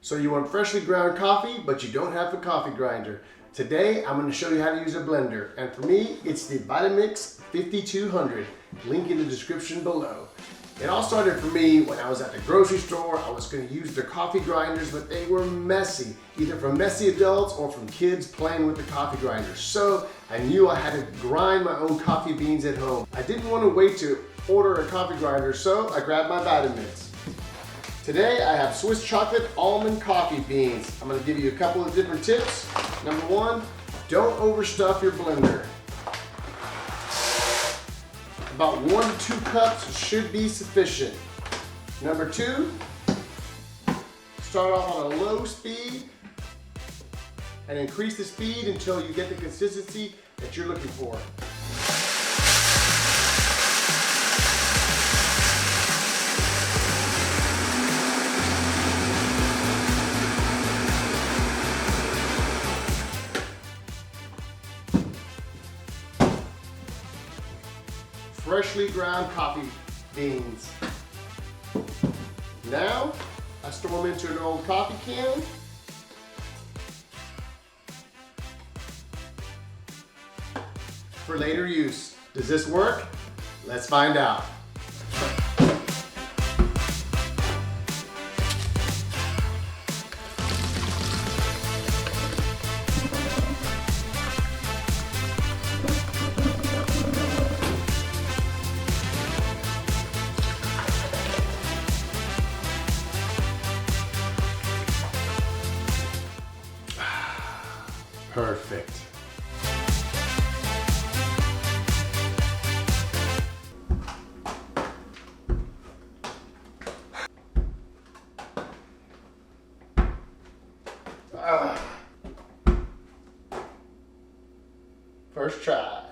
So you want freshly ground coffee, but you don't have a coffee grinder. Today, I'm going to show you how to use a blender. And for me, it's the Vitamix 5200. Link in the description below. It all started for me when I was at the grocery store. I was going to use their coffee grinders, but they were messy, either from messy adults or from kids playing with the coffee grinder. So I knew I had to grind my own coffee beans at home. I didn't want to wait to order a coffee grinder, so I grabbed my Vitamix. Today I have Swiss chocolate almond coffee beans. I'm going to give you a couple of different tips. Number one, don't overstuff your blender. About 1 to 2 cups should be sufficient. Number two, start off on a low speed and increase the speed until you get the consistency that you're looking for. Freshly ground coffee beans. Now, I store them into an old coffee can. For later use. Does this work? Let's find out. Perfect. First try.